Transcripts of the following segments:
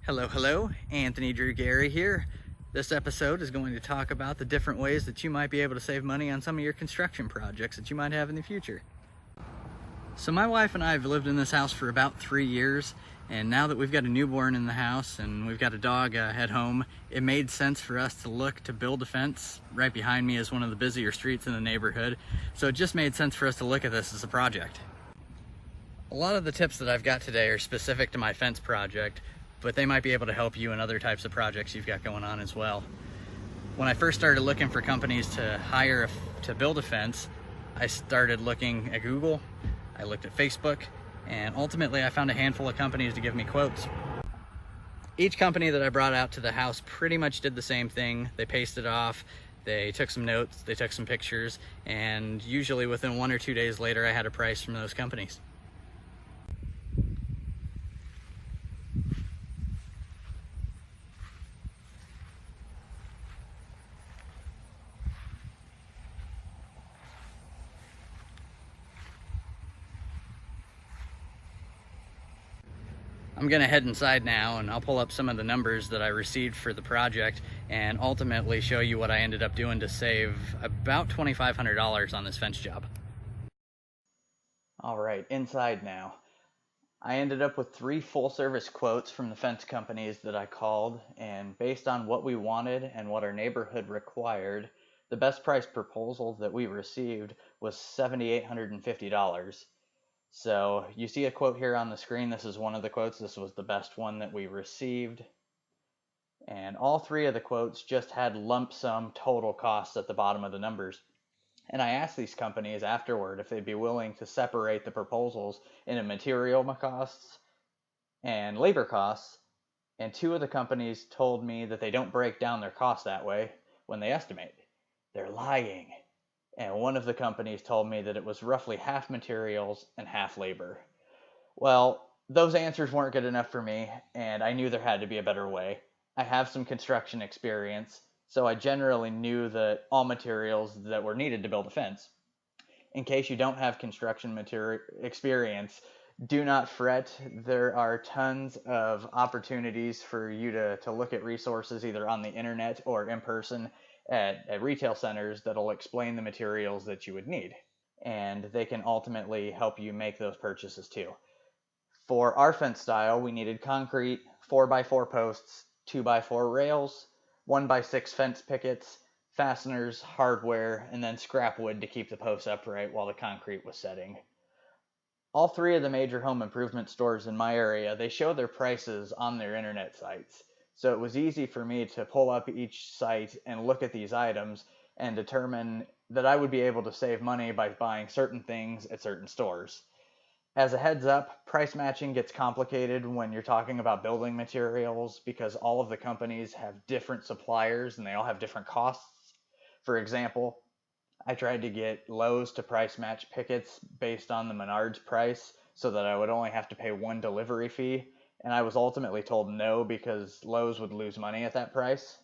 Hello, Anthony Drew Gary here. This episode is going to talk about the different ways that you might be able to save money on some of your construction projects that you might have in the future. So my wife and I have lived in this house for about 3 years, and now that we've got a newborn in the house and we've got a dog at home, it made sense for us to look to build a fence. Right behind me is one of the busier streets in the neighborhood, so it just made sense for us to look at this as a project. A lot of the tips that I've got today are specific to my fence project, but they might be able to help you in other types of projects you've got going on as well. When I first started looking for companies to hire to build a fence, I started looking at Google, I looked at Facebook, and ultimately I found a handful of companies to give me quotes. Each company that I brought out to the house pretty much did the same thing. They pasted off, they took some notes, they took some pictures, and usually within 1 or 2 days later I had a price from those companies. I'm gonna head inside now and I'll pull up some of the numbers that I received for the project and ultimately show you what I ended up doing to save about $2,500 on this fence job. All right, inside now. I ended up with 3 full service quotes from the fence companies that I called, and based on what we wanted and what our neighborhood required, the best price proposal that we received was $7,850. So you see a quote here on the screen. This is one of the quotes. This was the best one that we received. And all 3 of the quotes just had lump sum total costs at the bottom of the numbers. And I asked these companies afterward if they'd be willing to separate the proposals into material costs and labor costs. And 2 of the companies told me that they don't break down their costs that way when they estimate. They're lying. And one of the companies told me that it was roughly half materials and half labor. Well, those answers weren't good enough for me, and I knew there had to be a better way. I have some construction experience, so I generally knew that all materials that were needed to build a fence. In case you don't have construction material experience, do not fret. There are tons of opportunities for you to look at resources either on the internet or in person at retail centers that'll explain the materials that you would need. And they can ultimately help you make those purchases too. For our fence style, we needed concrete, 4x4 posts, 2x4 rails, 1x6 fence pickets, fasteners, hardware, and then scrap wood to keep the posts upright while the concrete was setting. All 3 of the major home improvement stores in my area, they show their prices on their internet sites. So it was easy for me to pull up each site and look at these items and determine that I would be able to save money by buying certain things at certain stores. As a heads up, price matching gets complicated when you're talking about building materials because all of the companies have different suppliers and they all have different costs. For example, I tried to get Lowe's to price match pickets based on the Menards price so that I would only have to pay 1 delivery fee, and I was ultimately told no because Lowe's would lose money at that price.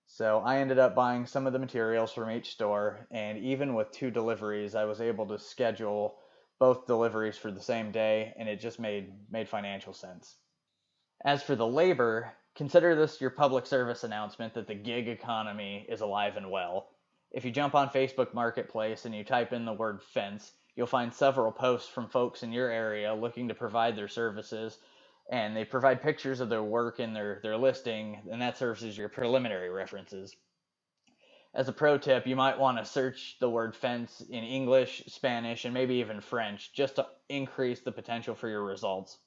So I ended up buying some of the materials from each store, and even with 2 deliveries, I was able to schedule both deliveries for the same day, and it just made financial sense. As for the labor, consider this your public service announcement that the gig economy is alive and well. If you jump on Facebook Marketplace and you type in the word fence, you'll find several posts from folks in your area looking to provide their services, and they provide pictures of their work in their listing, and that serves as your preliminary references. As a pro tip, you might want to search the word fence in English, Spanish, and maybe even French just to increase the potential for your results.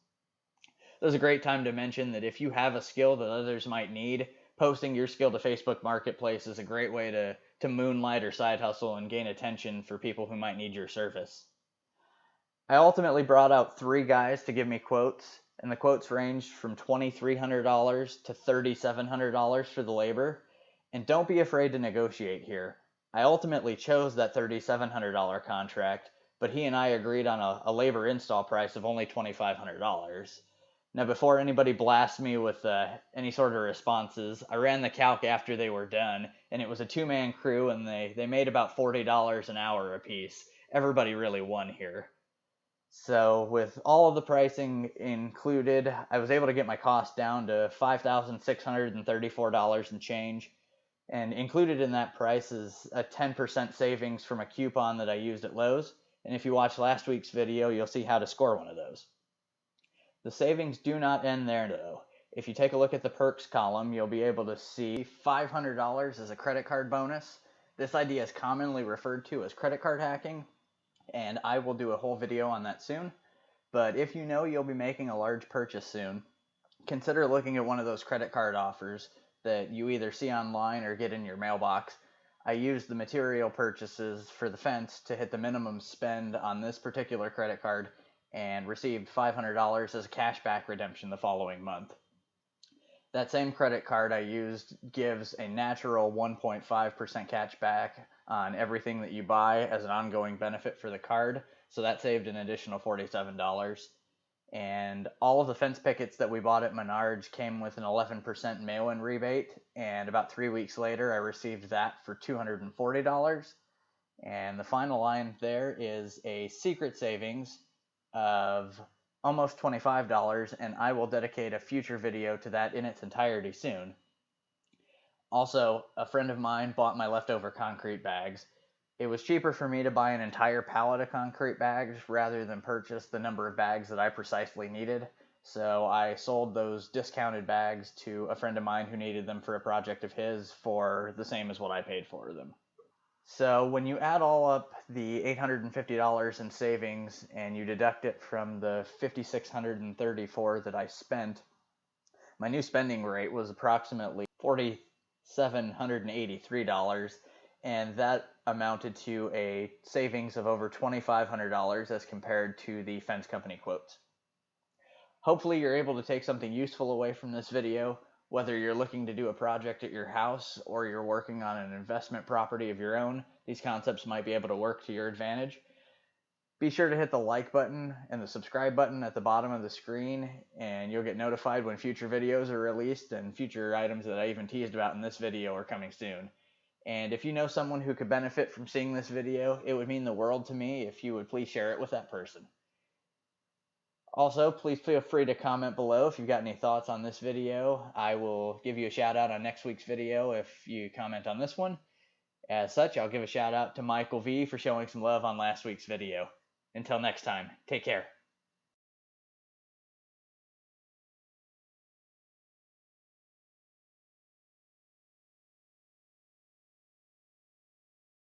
This is a great time to mention that if you have a skill that others might need, posting your skill to Facebook Marketplace is a great way to moonlight or side hustle and gain attention for people who might need your service. I ultimately brought out 3 guys to give me quotes, and the quotes ranged from $2,300 to $3,700 for the labor. And don't be afraid to negotiate here. I ultimately chose that $3,700 contract, but he and I agreed on a labor install price of only $2,500. Now, before anybody blasts me with any sort of responses, I ran the calc after they were done, and it was a 2-man crew, and they made about $40 an hour apiece. Everybody really won here. So with all of the pricing included, I was able to get my cost down to $5,634 and change. And included in that price is a 10% savings from a coupon that I used at Lowe's. And if you watch last week's video, you'll see how to score one of those. The savings do not end there though. If you take a look at the perks column, you'll be able to see $500 as a credit card bonus. This idea is commonly referred to as credit card hacking, and I will do a whole video on that soon. But if you know you'll be making a large purchase soon, consider looking at one of those credit card offers that you either see online or get in your mailbox. I used the material purchases for the fence to hit the minimum spend on this particular credit card and received $500 as a cashback redemption the following month. That same credit card I used gives a natural 1.5% cashback on everything that you buy as an ongoing benefit for the card, so that saved an additional $47. And all of the fence pickets that we bought at Menards came with an 11% mail-in rebate, and about 3 weeks later I received that for $240. And the final line there is a secret savings of almost $25, and I will dedicate a future video to that in its entirety soon. Also, a friend of mine bought my leftover concrete bags. It was cheaper for me to buy an entire pallet of concrete bags rather than purchase the number of bags that I precisely needed. So I sold those discounted bags to a friend of mine who needed them for a project of his for the same as what I paid for them. So when you add all up the $850 in savings and you deduct it from the $5,634 that I spent, my new spending rate was approximately $4,783, and that amounted to a savings of over $2,500 as compared to the fence company quotes. Hopefully you're able to take something useful away from this video, whether you're looking to do a project at your house or you're working on an investment property of your own. These concepts might be able to work to your advantage. Be sure to hit the like button and the subscribe button at the bottom of the screen, and you'll get notified when future videos are released, and future items that I even teased about in this video are coming soon. And if you know someone who could benefit from seeing this video, it would mean the world to me if you would please share it with that person. Also, please feel free to comment below if you've got any thoughts on this video. I will give you a shout out on next week's video if you comment on this one. As such, I'll give a shout out to Michael V for showing some love on last week's video. Until next time, take care.